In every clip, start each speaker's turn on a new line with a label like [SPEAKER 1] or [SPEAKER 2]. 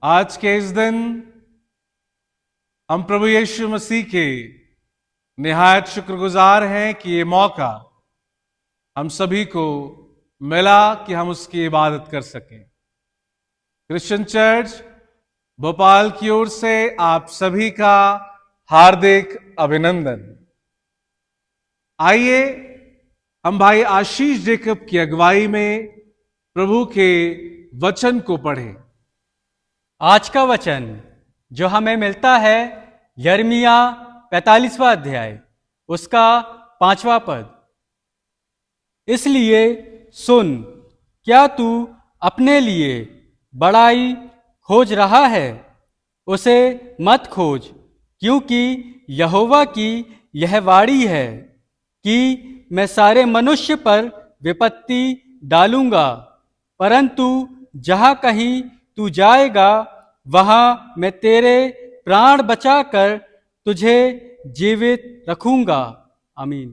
[SPEAKER 1] आज के इस दिन हम प्रभु यीशु मसीह के निहायत शुक्रगुजार हैं कि ये मौका हम सभी को मिला कि हम उसकी इबादत कर सकें। क्रिश्चियन चर्च भोपाल की ओर से आप सभी का हार्दिक अभिनंदन। आइए हम भाई आशीष जेकब की अगुवाई में प्रभु के वचन को पढ़ें।
[SPEAKER 2] आज का वचन जो हमें मिलता है यिर्मयाह 45वां अध्याय उसका 5वां पद। इसलिए सुन, क्या तू अपने लिए बड़ाई खोज रहा है? उसे मत खोज, क्योंकि यहोवा की यह वाणी है कि मैं सारे मनुष्य पर विपत्ति डालूंगा, परंतु जहाँ कहीं तू जाएगा वहाँ मैं तेरे प्राण बचाकर तुझे जीवित रखूंगा। आमीन।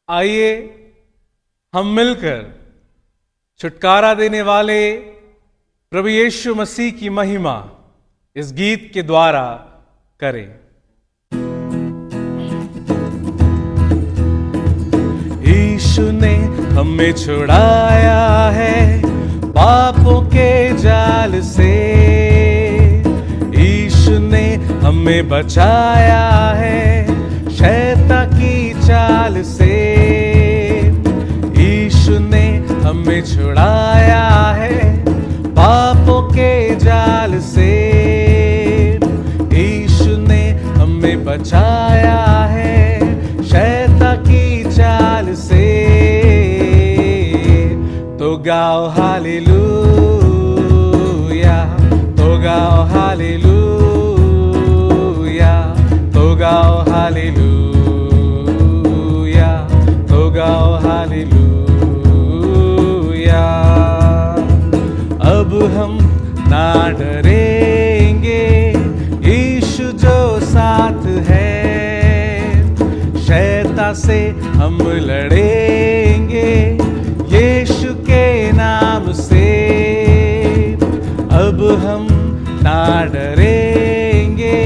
[SPEAKER 1] आइए हम मिलकर छुटकारा देने वाले प्रभु यीशु मसीह की महिमा इस गीत के द्वारा करें। यीशु ने हमें छुड़ाया है पापों के जाल से, यीशु ने हमें बचाया है शैतान की चाल से। यीशु ने हमें छुड़ाया है पापों के जाल से, यीशु ने हमें बचाया है शैतान की चाल से। तो गाओ हालेलुया, तो गाओ हालेलुया, तो गाओ हालेलुया, तो गाओ हालेलुया। अब हम ना डरेंगे, यीशु जो साथ है, शैतान से हम लड़ेंगे यीशु के नाम से। अब हम ना डरेंगे,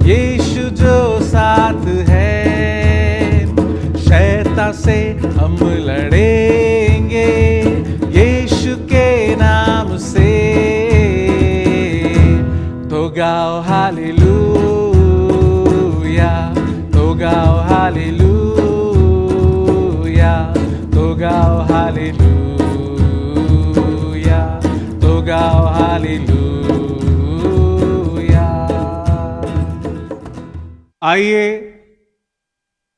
[SPEAKER 1] यीशु जो साथ है, शैतान से हम लड़ेंगे यीशु के नाम से। तो गाओ हालेलुया, तो गाओ हालेलुया, तो गाओ हालेलुया, तो गाओ हालेलुया। आइए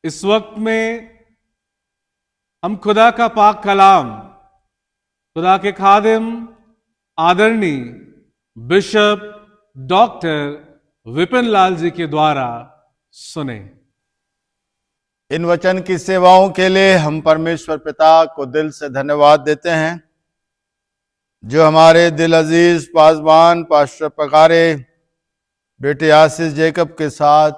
[SPEAKER 1] इस वक्त में हम खुदा का पाक कलाम खुदा के खादिम आदरणीय बिशप डॉक्टर विपिन लाल जी के द्वारा सुने।
[SPEAKER 3] इन वचन की सेवाओं के लिए हम परमेश्वर पिता को दिल से धन्यवाद देते हैं, जो हमारे दिल अजीज पासबान पास्टर पकारे बेटे आशीष जेकब के साथ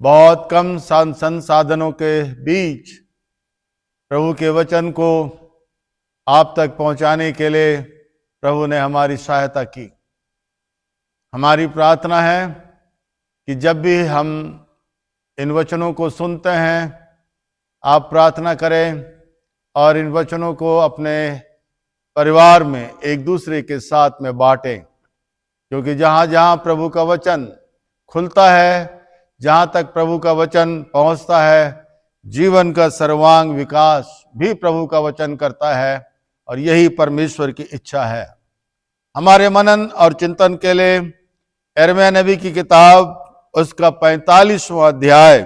[SPEAKER 3] बहुत कम संसाधनों के बीच प्रभु के वचन को आप तक पहुंचाने के लिए प्रभु ने हमारी सहायता की। हमारी प्रार्थना है कि जब भी हम इन वचनों को सुनते हैं, आप प्रार्थना करें और इन वचनों को अपने परिवार में एक दूसरे के साथ में बांटें, क्योंकि जहाँ जहाँ प्रभु का वचन खुलता है, जहाँ तक प्रभु का वचन पहुँचता है, जीवन का सर्वांग विकास भी प्रभु का वचन करता है, और यही परमेश्वर की इच्छा है। हमारे मनन और चिंतन के लिए यिर्मयाह नबी की किताब उसका 45वां अध्याय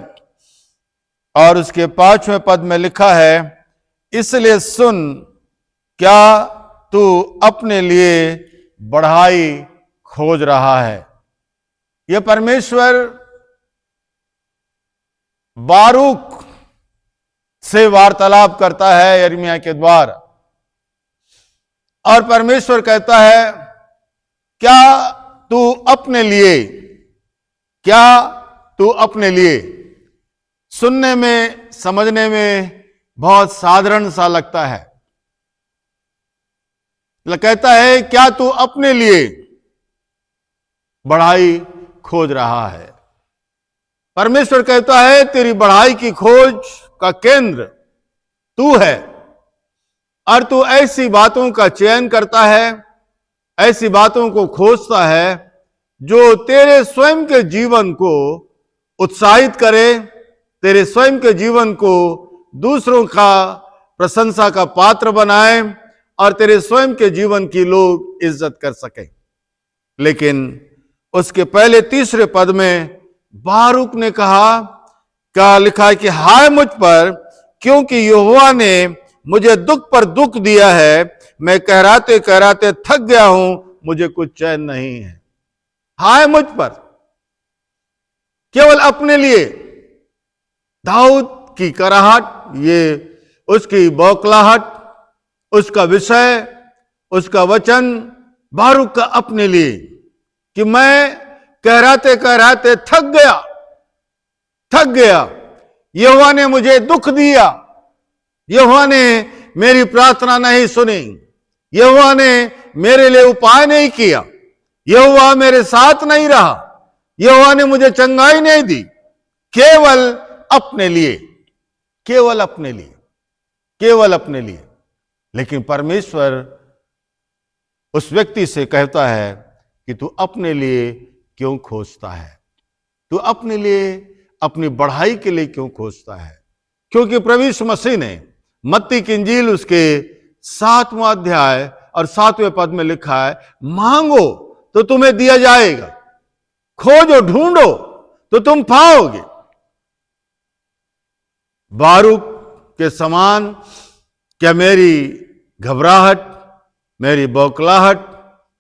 [SPEAKER 3] और उसके 5वें पद में लिखा है, इसलिए सुन, क्या तू अपने लिए बढ़ाई खोज रहा है। यह परमेश्वर बारूक से वार्तालाप करता है यिर्मयाह के द्वारा, और परमेश्वर कहता है, क्या तू अपने लिए, क्या तू अपने लिए। सुनने में समझने में बहुत साधारण सा लगता है। कहता है क्या तू अपने लिए, बढ़ाई खोज रहा है। परमेश्वर कहता है तेरी बढ़ाई की खोज का केंद्र तू है, और तू ऐसी बातों का चयन करता है, ऐसी बातों को खोजता है जो तेरे स्वयं के जीवन को उत्साहित करे, तेरे स्वयं के जीवन को दूसरों का प्रशंसा का पात्र बनाए और तेरे स्वयं के जीवन की लोग इज्जत कर सके। लेकिन उसके पहले तीसरे पद में बारूक ने कहा, क्या लिखा है कि हाय मुझ पर, क्योंकि यहोवा ने मुझे दुख पर दुख दिया है, मैं कहराते कहराते थक गया हूं, मुझे कुछ चैन नहीं है। हाय मुझ पर, केवल अपने लिए दाऊद की कराहट, ये उसकी बौखलाहट, उसका विषय, उसका वचन बारूक का अपने लिए कि मैं कहराते कहराते थक गया, यहोवा ने मुझे दुख दिया, यहोवा ने मेरी प्रार्थना नहीं सुनी, यहोवा ने मेरे लिए उपाय नहीं किया, यहोवा मेरे साथ नहीं रहा, यहोवा ने मुझे चंगाई नहीं दी। केवल अपने लिए, केवल अपने लिए, केवल अपने लिए। लेकिन परमेश्वर उस व्यक्ति से कहता है कि तू अपने लिए क्यों खोजता है, तू अपने लिए, अपनी बढ़ाई के लिए क्यों खोजता है। क्योंकि प्रभु यीशु मसीह ने मत्ती की इंजील उसके 7वां अध्याय और 7वें पद में लिखा है, मांगो तो तुम्हें दिया जाएगा, खोजो ढूंढो तो तुम पाओगे। बारूक के समान क्या मेरी घबराहट, मेरी बौखलाहट,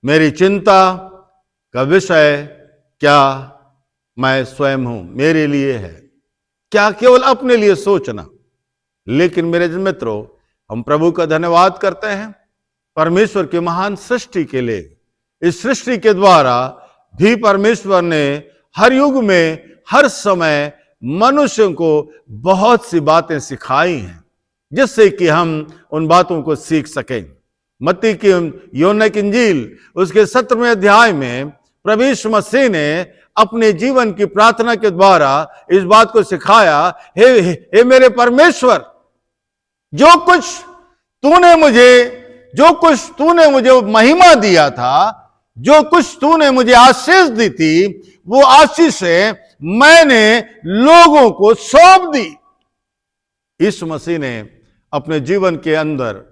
[SPEAKER 3] मेरी चिंता का विषय क्या मैं स्वयं हूं, मेरे लिए है? क्या केवल अपने लिए सोचना? लेकिन मेरे मित्रों, हम प्रभु का धन्यवाद करते हैं परमेश्वर की महान सृष्टि के लिए। इस सृष्टि के द्वारा भी परमेश्वर ने हर युग में, हर समय मनुष्य को बहुत सी बातें सिखाई हैं, जिससे कि हम उन बातों को सीख सकें। मत्ती की यूहन्ना की इंजील उसके 17वें अध्याय में प्रभु यीशु मसीह ने अपने जीवन की प्रार्थना के द्वारा इस बात को सिखाया, हे मेरे परमेश्वर, जो कुछ तूने मुझे महिमा दिया था, जो कुछ तूने मुझे आशीष दी थी, वो आशीषें मैंने लोगों को सौंप दी। यीशु मसीह ने अपने जीवन के अंदर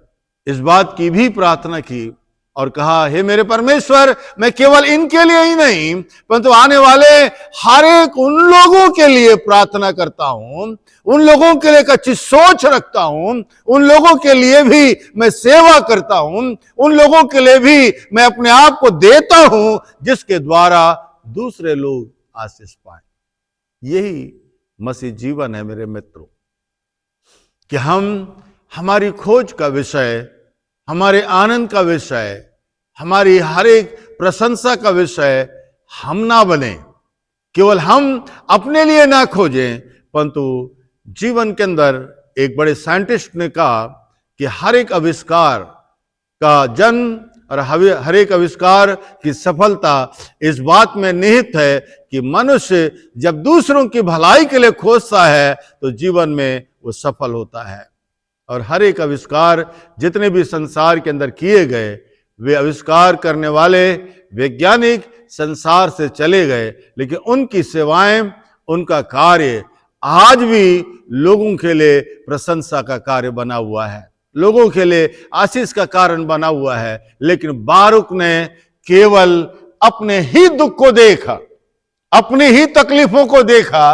[SPEAKER 3] इस बात की भी प्रार्थना की और कहा, हे मेरे परमेश्वर, मैं केवल इनके लिए ही नहीं परंतु आने वाले हर एक उन लोगों के लिए प्रार्थना करता हूं, उन लोगों के लिए एक अच्छी सोच रखता हूं, उन लोगों के लिए भी मैं सेवा करता हूं, उन लोगों के लिए भी मैं अपने आप को देता हूं, जिसके द्वारा दूसरे लोग आशीष पाए। यही मसीह जीवन है मेरे मित्रों, कि हमारी खोज का विषय, हमारे आनंद का विषय, हमारी हर एक प्रशंसा का विषय हम ना बने। केवल हम अपने लिए ना खोजें, परंतु जीवन के अंदर एक बड़े साइंटिस्ट ने कहा कि हर एक आविष्कार का जन्म और हर एक आविष्कार की सफलता इस बात में निहित है कि मनुष्य जब दूसरों की भलाई के लिए खोजता है तो जीवन में वो सफल होता है। और हर एक आविष्कार जितने भी संसार के अंदर किए गए, वे आविष्कार करने वाले वैज्ञानिक संसार से चले गए, लेकिन उनकी सेवाएं, उनका कार्य आज भी लोगों के लिए प्रशंसा का कार्य बना हुआ है, लोगों के लिए आशीष का कारण बना हुआ है। लेकिन बारूक ने केवल अपने ही दुख को देखा, अपनी ही तकलीफों को देखा,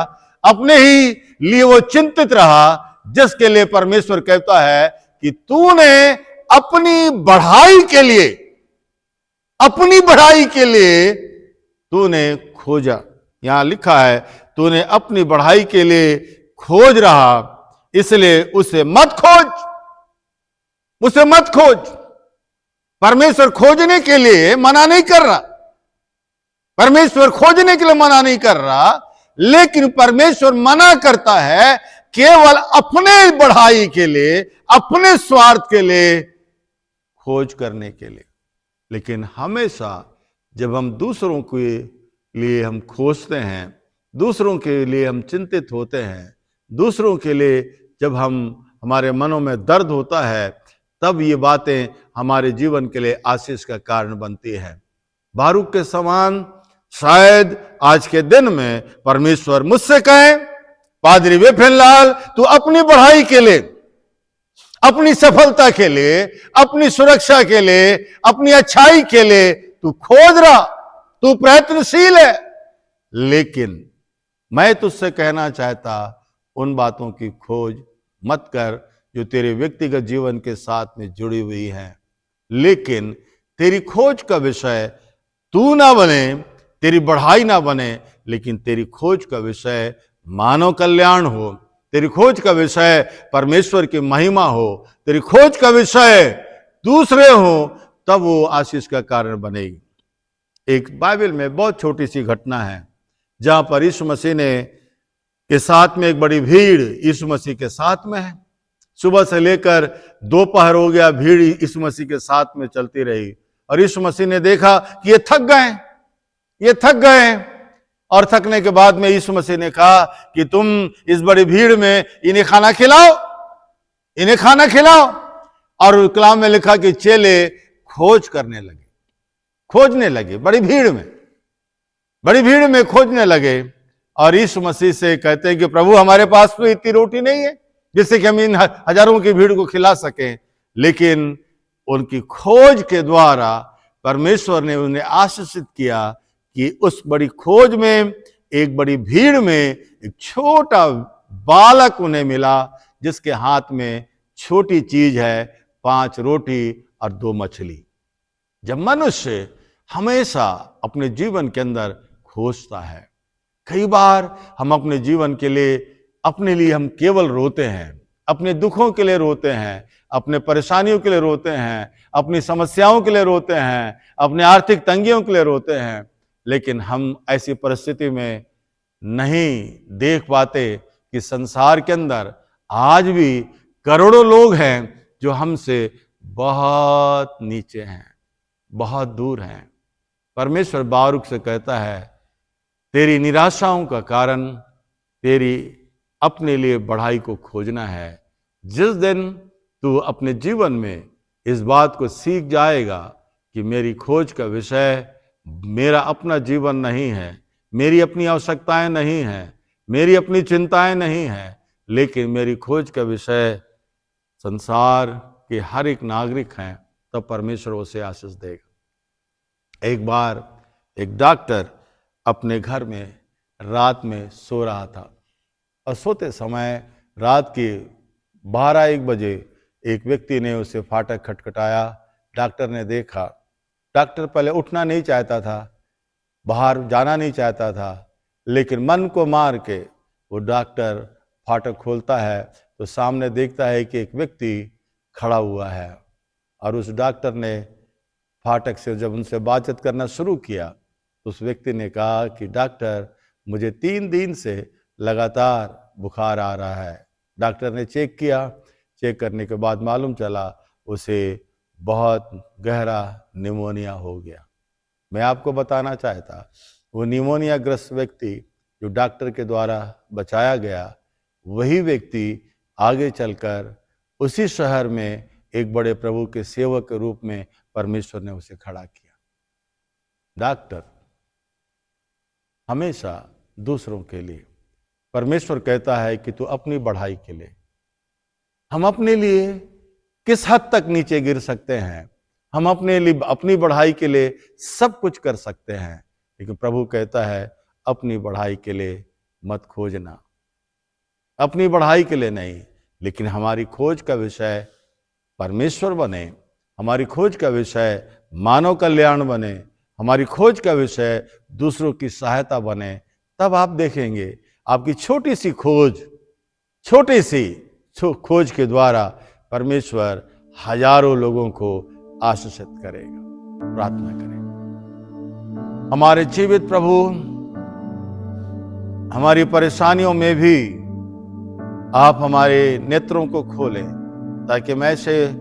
[SPEAKER 3] अपने ही लिए वो चिंतित रहा, जिसके लिए परमेश्वर कहता है कि तूने अपनी बढ़ाई के लिए तूने खोजा। यहां लिखा है तूने अपनी बढ़ाई के लिए खोज रहा, इसलिए उसे मत खोज। परमेश्वर खोजने के लिए मना नहीं कर रहा, परमेश्वर खोजने के लिए मना नहीं कर रहा, लेकिन परमेश्वर मना करता है केवल अपने बढ़ाई के लिए, अपने स्वार्थ के लिए खोज करने के लिए। लेकिन हमेशा जब हम दूसरों की लिए हम खोजते हैं, दूसरों के लिए हम चिंतित होते हैं, दूसरों के लिए जब हमारे मनों में दर्द होता है, तब ये बातें हमारे जीवन के लिए आशीष का कारण बनती है। बारूक के समान शायद आज के दिन में परमेश्वर मुझसे कहे, पादरी विपिनलाल, तू अपनी बढ़ाई के लिए, अपनी सफलता के लिए, अपनी सुरक्षा के लिए, अपनी अच्छाई के लिए तू खोज रहा, तू प्रयत्नशील है, लेकिन मैं तुझसे कहना चाहता, उन बातों की खोज मत कर जो तेरे व्यक्तिगत जीवन के साथ में जुड़ी हुई हैं। लेकिन तेरी खोज का विषय तू ना बने, तेरी बढ़ाई ना बने, लेकिन तेरी खोज का विषय मानव कल्याण हो, तेरी खोज का विषय परमेश्वर की महिमा हो, तेरी खोज का विषय दूसरे हो, तब वो आशीष का कारण बनेगी। एक बाइबल में बहुत छोटी सी घटना है जहां पर यीशु मसीह ने के साथ में एक बड़ी भीड़ यीशु मसीह के साथ में है। सुबह से लेकर दोपहर हो गया, भीड़ यीशु मसीह के साथ में चलती रही और यीशु मसीह ने देखा कि ये थक गए और थकने के बाद में यीशु मसीह ने कहा कि तुम इस बड़ी भीड़ में इन्हें खाना खिलाओ। और कलाम में लिखा कि चेले खोजने लगे, बड़ी भीड़ में खोजने लगे और यीशु मसीह से कहते हैं कि प्रभु, हमारे पास तो इतनी रोटी नहीं है जिससे कि हम इन हजारों की भीड़ को खिला सकें। लेकिन उनकी खोज के द्वारा परमेश्वर ने उन्हें आशीषित किया कि उस बड़ी खोज में, एक बड़ी भीड़ में एक छोटा बालक उन्हें मिला जिसके हाथ में छोटी चीज है, 5 रोटी और 2 मछली। जब मनुष्य हमेशा अपने जीवन के अंदर खोजता है, कई बार हम अपने जीवन के लिए, अपने लिए हम केवल रोते हैं, अपने दुखों के लिए रोते हैं, अपने परेशानियों के लिए रोते हैं, अपनी समस्याओं के लिए रोते हैं, अपने आर्थिक तंगियों के लिए रोते हैं, लेकिन हम ऐसी परिस्थिति में नहीं देख पाते कि संसार के अंदर आज भी करोड़ों लोग हैं जो हमसे बहुत नीचे हैं, बहुत दूर हैं। परमेश्वर बारूक से कहता है, तेरी निराशाओं का कारण तेरी अपने लिए बढ़ाई को खोजना है। जिस दिन तू अपने जीवन में इस बात को सीख जाएगा कि मेरी खोज का विषय मेरा अपना जीवन नहीं है, मेरी अपनी आवश्यकताएं नहीं हैं, मेरी अपनी चिंताएं नहीं हैं, लेकिन मेरी खोज का विषय संसार के हर एक नागरिक हैं, तब परमेश्वर उसे आशीष देगा। एक बार एक डॉक्टर अपने घर में रात में सो रहा था और सोते समय रात के 12-1 बजे एक व्यक्ति ने उसे फाटक खटखटाया। डॉक्टर ने देखा, डॉक्टर पहले उठना नहीं चाहता था, बाहर जाना नहीं चाहता था, लेकिन मन को मार के वो डॉक्टर फाटक खोलता है तो सामने देखता है कि एक व्यक्ति खड़ा हुआ है। और उस डॉक्टर ने फाटक से जब उनसे बातचीत करना शुरू किया तो उस व्यक्ति ने कहा कि डॉक्टर, मुझे 3 दिन से लगातार बुखार आ रहा है। डॉक्टर ने चेक किया, चेक करने के बाद मालूम चला उसे बहुत गहरा निमोनिया हो गया। मैं आपको बताना चाहता, वो निमोनिया ग्रस्त व्यक्ति जो डॉक्टर के द्वारा बचाया गया, वही व्यक्ति आगे चलकर उसी शहर में एक बड़े प्रभु के सेवक के रूप में परमेश्वर ने उसे खड़ा किया। डॉक्टर हमेशा दूसरों के लिए, परमेश्वर कहता है कि तू अपनी बढ़ाई के लिए। हम अपने लिए किस हद तक नीचे गिर सकते हैं, हम अपने लिए अपनी बढ़ाई के लिए सब कुछ कर सकते हैं, लेकिन प्रभु कहता है अपनी बढ़ाई के लिए मत खोजना। अपनी बढ़ाई के लिए नहीं, लेकिन हमारी खोज का विषय परमेश्वर बने, हमारी खोज का विषय मानव कल्याण बने, हमारी खोज का विषय दूसरों की सहायता बने। तब आप देखेंगे आपकी छोटी सी खोज के द्वारा परमेश्वर हजारों लोगों को आशीषित करेगा। प्रार्थना करें। हमारे जीवित प्रभु, हमारी परेशानियों में भी आप हमारे नेत्रों को खोलें ताकि हम ऐसे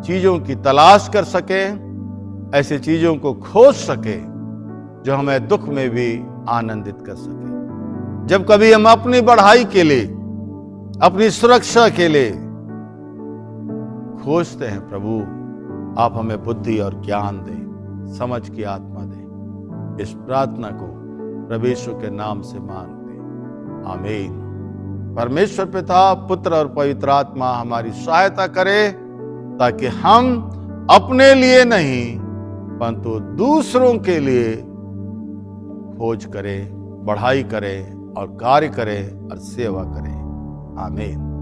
[SPEAKER 3] चीजों की तलाश कर सकें, ऐसे चीजों को खोज सके जो हमें दुख में भी आनंदित कर सके। जब कभी हम अपनी बढ़ाई के लिए, अपनी सुरक्षा के लिए खोजते हैं, प्रभु आप हमें बुद्धि और ज्ञान दें, समझ की आत्मा दें। इस प्रार्थना को प्रभु यीशु के नाम से मांगते हैं, आमीन। परमेश्वर पिता, पुत्र और पवित्र आत्मा हमारी सहायता करे ताकि हम अपने लिए नहीं परंतु दूसरों के लिए खोज करें, बढ़ाई करें और कार्य करें और सेवा करें। आमीन।